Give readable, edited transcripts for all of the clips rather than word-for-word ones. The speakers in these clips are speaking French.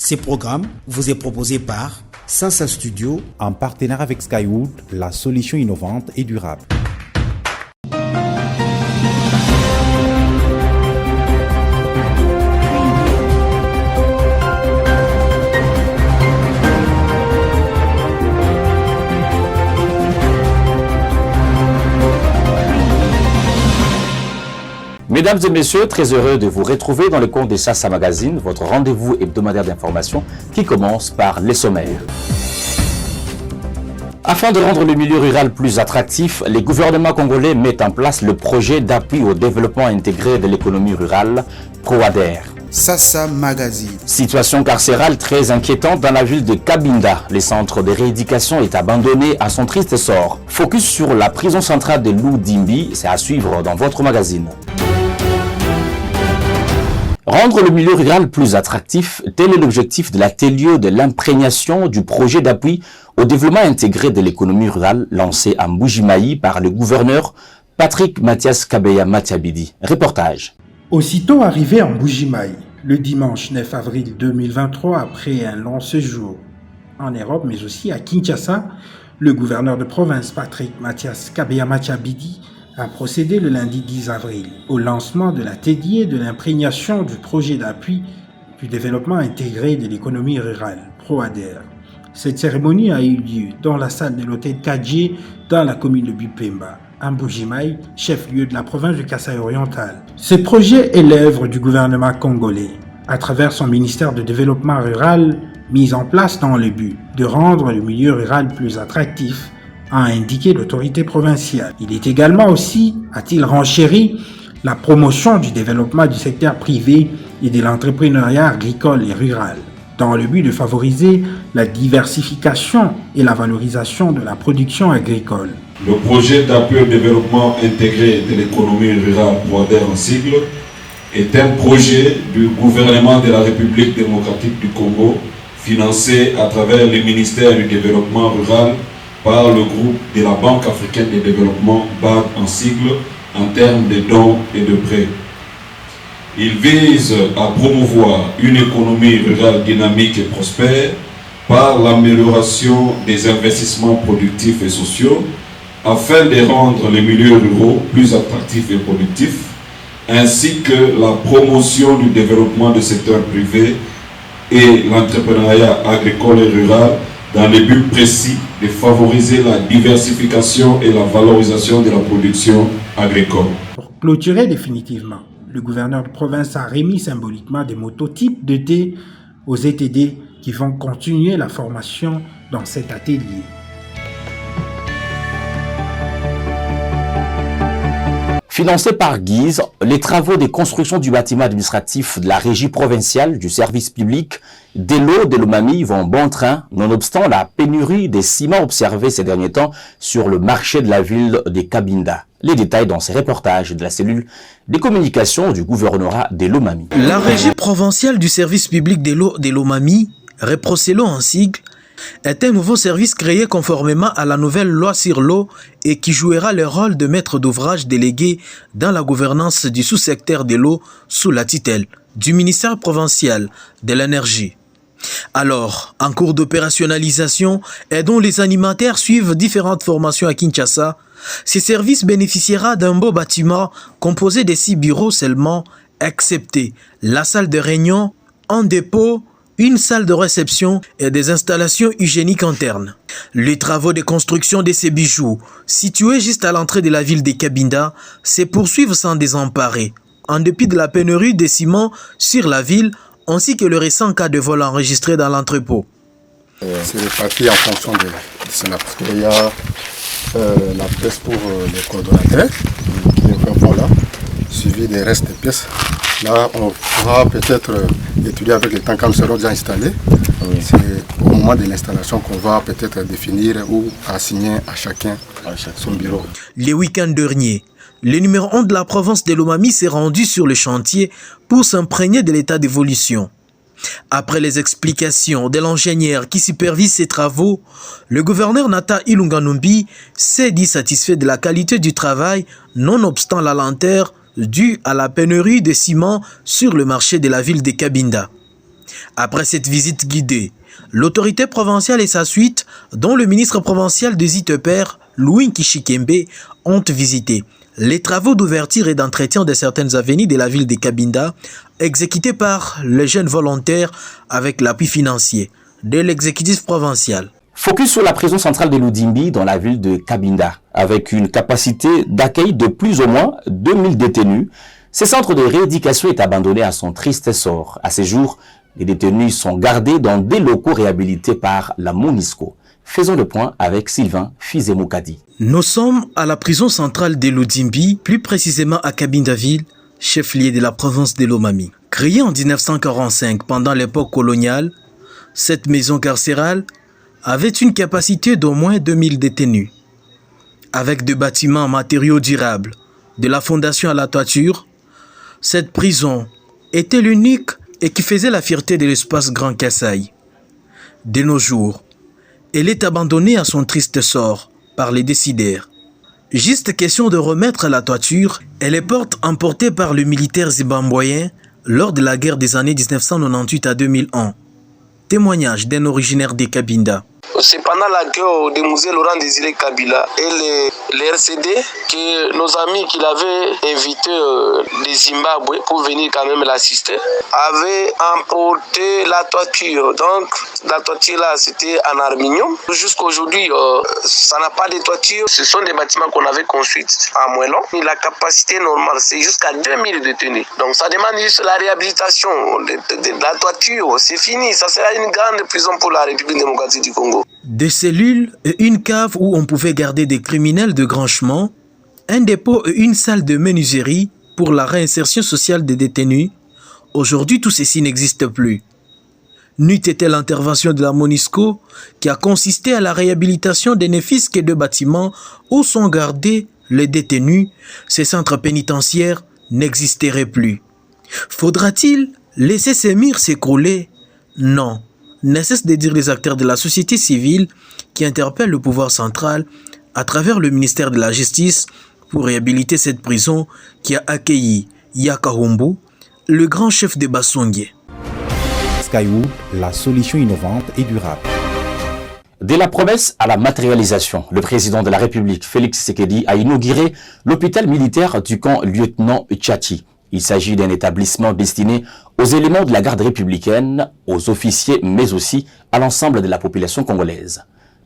Ce programme vous est proposé par Sansa Studio en partenariat avec Skywood, la solution innovante et durable. Mesdames et messieurs, très heureux de vous retrouver dans le compte de Sansa Magazine, votre rendez-vous hebdomadaire d'information qui commence par les sommaires. Afin de rendre le milieu rural plus attractif, les gouvernements congolais mettent en place le projet d'appui au développement intégré de l'économie rurale, PROADER. Sansa Magazine. Situation carcérale très inquiétante dans la ville de Cabinda. Le centre de rééducation est abandonné à son triste sort. Focus sur la prison centrale de Loudimbi, c'est à suivre dans votre magazine. Rendre le milieu rural plus attractif, tel est l'objectif de l'atelier de l'imprégnation du projet d'appui au développement intégré de l'économie rurale lancé à Mbujimayi par le gouverneur Patrick Mathias Kabeya Matiabidi. Reportage. Aussitôt arrivé en Mbujimayi, le dimanche 9 avril 2023, après un long séjour en Europe, mais aussi à Kinshasa, le gouverneur de province Patrick Mathias Kabeya Matiabidi a procédé le lundi 10 avril au lancement de l'atelier de l'imprégnation du projet d'appui du développement intégré de l'économie rurale, PROADER. Cette cérémonie a eu lieu dans la salle de l'hôtel Kadje dans la commune de Bupemba, à Mbujimayi, chef-lieu de la province de Kasaï oriental. Ce projet est l'œuvre du gouvernement congolais, à travers son ministère de développement rural, mis en place dans le but de rendre le milieu rural plus attractif, a indiqué l'autorité provinciale. Il est également aussi, a-t-il renchéri, la promotion du développement du secteur privé et de l'entrepreneuriat agricole et rural, dans le but de favoriser la diversification et la valorisation de la production agricole. Le projet d'appui au développement intégré de l'économie rurale, PROADER en sigle, est un projet du gouvernement de la République démocratique du Congo, financé à travers le ministère du développement rural par le groupe de la Banque africaine de développement, BAD en sigle, en termes de dons et de prêts. Il vise à promouvoir une économie rurale dynamique et prospère par l'amélioration des investissements productifs et sociaux, afin de rendre les milieux ruraux plus attractifs et productifs, ainsi que la promotion du développement du secteur privé et l'entrepreneuriat agricole et rural dans le but précis de favoriser la diversification et la valorisation de la production agricole. Pour clôturer définitivement, le gouverneur de province a remis symboliquement des mototypes de thé aux ETD qui vont continuer la formation dans cet atelier. Financé par Guise, les travaux de construction du bâtiment administratif de la régie provinciale du service public d'Elo de Lomami vont bon train, nonobstant la pénurie des ciments observés ces derniers temps sur le marché de la ville de Cabinda. Les détails dans ces reportages de la cellule des communications du gouvernorat de Lomami. La régie provinciale du service public d'Elo de Lomami, Reprocelo en sigle, est un nouveau service créé conformément à la nouvelle loi sur l'eau et qui jouera le rôle de maître d'ouvrage délégué dans la gouvernance du sous-secteur de l'eau sous la tutelle du ministère provincial de l'énergie. Alors, en cours d'opérationnalisation et dont les animateurs suivent différentes formations à Kinshasa, ce service bénéficiera d'un beau bâtiment composé de 6 bureaux seulement, excepté la salle de réunion, un dépôt, une salle de réception et des installations hygiéniques internes. Les travaux de construction de ces bijoux, situés juste à l'entrée de la ville de Cabinda, se poursuivent sans désemparer, en dépit de la pénurie de ciment sur la ville, ainsi que le récent cas de vol enregistré dans l'entrepôt. C'est réparti en fonction de cela, parce qu'il y a la pièce pour les coordonnateurs, voilà, suivi des restes de pièces. Là, on pourra peut-être étudier avec les temps quand seront déjà installés. Oui. C'est au moment de l'installation qu'on va peut-être définir ou assigner à chacun son bureau. Le week-end dernier, le numéro 1 de la province de Lomami s'est rendu sur le chantier pour s'imprégner de l'état d'évolution. Après les explications de l'ingénieur qui supervise ces travaux, le gouverneur Nata Ilunganumbi s'est dit satisfait de la qualité du travail, nonobstant la lenteur due à la pénurie de ciment sur le marché de la ville de Cabinda. Après cette visite guidée, l'autorité provinciale et sa suite, dont le ministre provincial des ITEPER, Louis Kishikembe, ont visité les travaux d'ouverture et d'entretien de certaines avenues de la ville de Cabinda, exécutés par les jeunes volontaires avec l'appui financier de l'exécutif provincial. Focus sur la prison centrale de Loudimbi dans la ville de Cabinda, avec une capacité d'accueil de plus ou moins 2000 détenus. Ce centre de rééducation est abandonné à son triste sort. À ce jour, les détenus sont gardés dans des locaux réhabilités par la MONUSCO. Faisons le point avec Sylvain Fizemokadi. Nous sommes à la prison centrale de Loudimbi, plus précisément à Cabinda-ville, chef-lieu de la province de Lomami. Créée en 1945 pendant l'époque coloniale, cette maison carcérale avait une capacité d'au moins 2000 détenus. Avec des bâtiments en matériaux durables, de la fondation à la toiture, cette prison était l'unique et qui faisait la fierté de l'espace Grand Kassai. De nos jours, elle est abandonnée à son triste sort par les décideurs. Juste question de remettre la toiture et les portes emportées par le militaire zimbabwéen lors de la guerre des années 1998 à 2001. Témoignage d'un originaire de Cabinda. C'est pendant la guerre de Musée Laurent Désiré Kabila et les RCD que nos amis qu'il avait invités de Zimbabwe pour venir quand même l'assister avaient emporté la toiture. Donc la toiture là c'était en aluminium. Jusqu'à aujourd'hui ça n'a pas de toiture. Ce sont des bâtiments qu'on avait construits en moellon. La capacité normale c'est jusqu'à 2000 détenus. Donc ça demande juste la réhabilitation de la toiture. C'est fini. Ça sera une grande prison pour la République démocratique du Congo. Des cellules et une cave où on pouvait garder des criminels de granchement, un dépôt et une salle de menuiserie pour la réinsertion sociale des détenus. Aujourd'hui, tout ceci n'existe plus. N'eût été l'intervention de la MONUSCO qui a consisté à la réhabilitation des néfisques de bâtiments où sont gardés les détenus, ces centres pénitentiaires n'existeraient plus. Faudra-t-il laisser ces murs s'écrouler? Non. Ne cesse de dire les acteurs de la société civile qui interpellent le pouvoir central à travers le ministère de la Justice pour réhabiliter cette prison qui a accueilli Yakahumbu, le grand chef de Bassongue. Skywood, la solution innovante et durable. De la promesse à la matérialisation, le président de la République, Félix Tshisekedi, a inauguré l'hôpital militaire du camp lieutenant Tchachi. Il s'agit d'un établissement destiné aux éléments de la garde républicaine, aux officiers, mais aussi à l'ensemble de la population congolaise.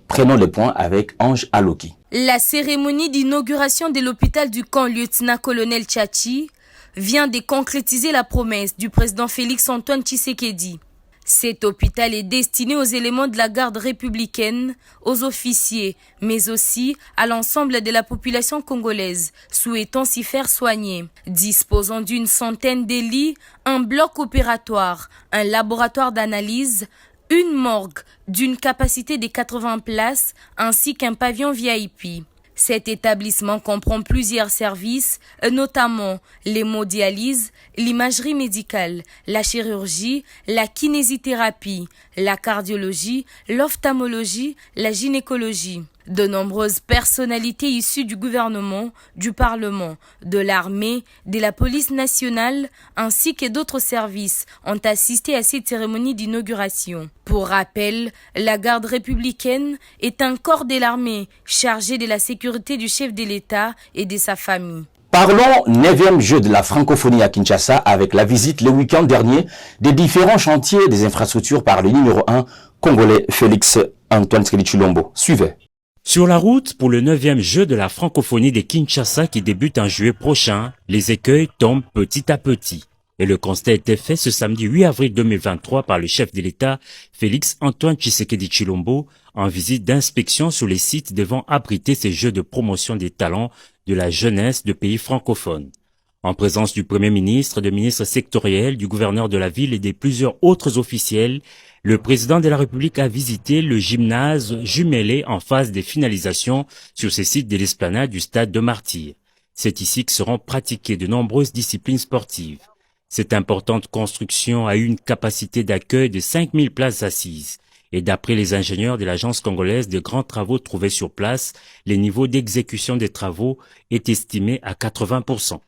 Prenons les points avec Ange Aloki. La cérémonie d'inauguration de l'hôpital du camp lieutenant-colonel Tchachi vient de concrétiser la promesse du président Félix-Antoine Tshisekedi. Cet hôpital est destiné aux éléments de la garde républicaine, aux officiers, mais aussi à l'ensemble de la population congolaise, souhaitant s'y faire soigner. Disposant d'une centaine de lits, un bloc opératoire, un laboratoire d'analyse, une morgue d'une capacité de 80 places, ainsi qu'un pavillon VIP. Cet établissement comprend plusieurs services, notamment l'hémodialyse, l'imagerie médicale, la chirurgie, la kinésithérapie, la cardiologie, l'ophtalmologie, la gynécologie. De nombreuses personnalités issues du gouvernement, du Parlement, de l'armée, de la police nationale, ainsi que d'autres services ont assisté à cette cérémonie d'inauguration. Pour rappel, la garde républicaine est un corps de l'armée chargé de la sécurité du chef de l'État et de sa famille. Parlons 9e jeu de la francophonie à Kinshasa avec la visite le week-end dernier des différents chantiers des infrastructures par le numéro 1 congolais Félix-Antoine Tshisekedi Tshilombo. Suivez. Sur la route pour le 9e jeu de la francophonie de Kinshasa qui débute en juillet prochain, les écueils tombent petit à petit. Et le constat était fait ce samedi 8 avril 2023 par le chef de l'État, Félix-Antoine Tshisekedi Tshilombo, en visite d'inspection sur les sites devant abriter ces jeux de promotion des talents de la jeunesse de pays francophones. En présence du Premier ministre, de ministres sectoriels, du gouverneur de la ville et de plusieurs autres officiels, le président de la République a visité le gymnase jumelé en phase de finalisation sur ces sites de l'esplanade du stade de Martyrs. C'est ici que seront pratiquées de nombreuses disciplines sportives. Cette importante construction a eu une capacité d'accueil de 5000 places assises. Et d'après les ingénieurs de l'agence congolaise de grands travaux trouvés sur place, les niveaux d'exécution des travaux est estimé à 80%.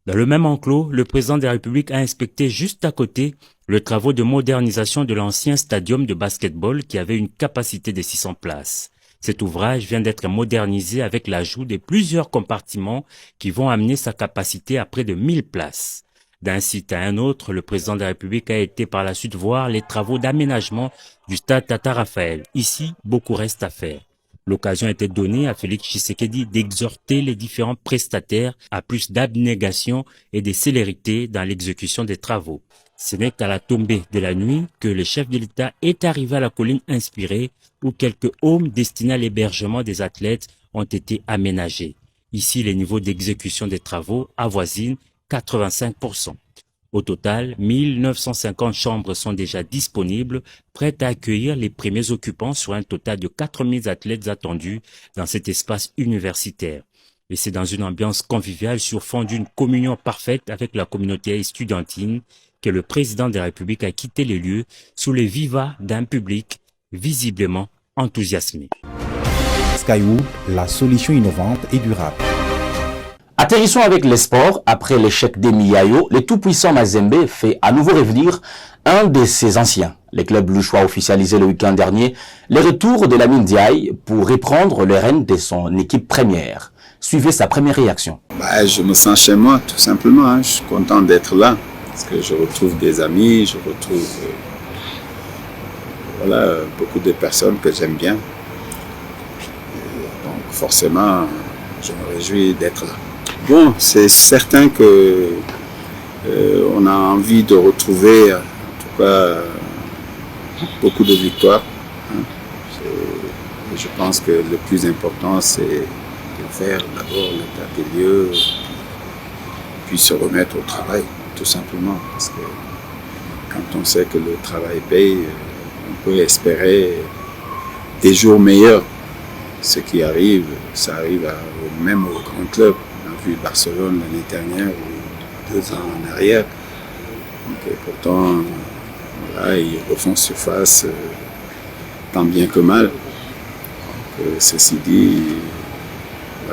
Dans le même enclos, le président de la République a inspecté juste à côté le travaux de modernisation de l'ancien stadium de basketball qui avait une capacité de 600 places. Cet ouvrage vient d'être modernisé avec l'ajout de plusieurs compartiments qui vont amener sa capacité à près de 1000 places. D'un site à un autre, le président de la République a été par la suite voir les travaux d'aménagement du stade Tata Raphaël. Ici, beaucoup reste à faire. L'occasion a été donnée à Félix Tshisekedi d'exhorter les différents prestataires à plus d'abnégation et de célérité dans l'exécution des travaux. Ce n'est qu'à la tombée de la nuit que le chef de l'État est arrivé à la colline Inspirée où quelques homes destinés à l'hébergement des athlètes ont été aménagés. Ici, les niveaux d'exécution des travaux avoisinent 85%. Au total, 1950 chambres sont déjà disponibles, prêtes à accueillir les premiers occupants sur un total de 4000 athlètes attendus dans cet espace universitaire. Et c'est dans une ambiance conviviale sur fond d'une communion parfaite avec la communauté estudiantine que le président de la République a quitté les lieux sous les vivas d'un public visiblement enthousiasmé. Skywood, la solution innovante et durable. Atterrissons avec les sports. Après l'échec d'Emiyayo, le tout-puissant Mazembe fait à nouveau revenir un de ses anciens. Les clubs louchois a officialisé le week-end dernier le retour de Lamine Diaye pour reprendre le rêne de son équipe première. Suivez sa première réaction. Je me sens chez moi, tout simplement. Je suis content d'être là parce que je retrouve des amis, je retrouve beaucoup de personnes que j'aime bien. Et donc forcément, je me réjouis d'être là. Bon, c'est certain que on a envie de retrouver, en tout cas, beaucoup de victoires. Et je pense que le plus important, c'est de faire d'abord l'état des lieux, puis se remettre au travail, tout simplement. Parce que quand on sait que le travail paye, on peut espérer des jours meilleurs. Ce qui arrive, ça arrive même aux grands clubs. On a vu Barcelone l'année dernière ou 2 ans en arrière. Donc, pourtant, ils refont surface tant bien que mal. Donc, ceci dit,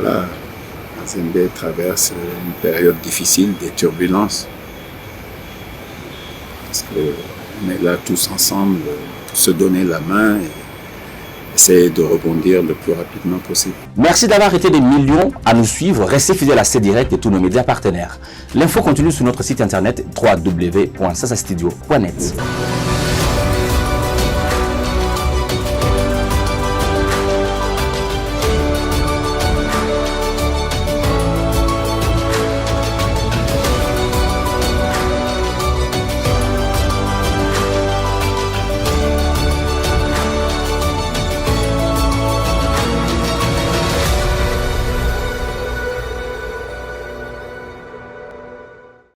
Mazembe traverse une période difficile, des turbulences. Parce qu'on est là tous ensemble pour se donner la main et essayer de rebondir le plus rapidement possible. Merci d'avoir été des millions à nous suivre. Restez fidèles à C-Direct et tous nos médias partenaires. L'info continue sur notre site internet www.sasastudio.net.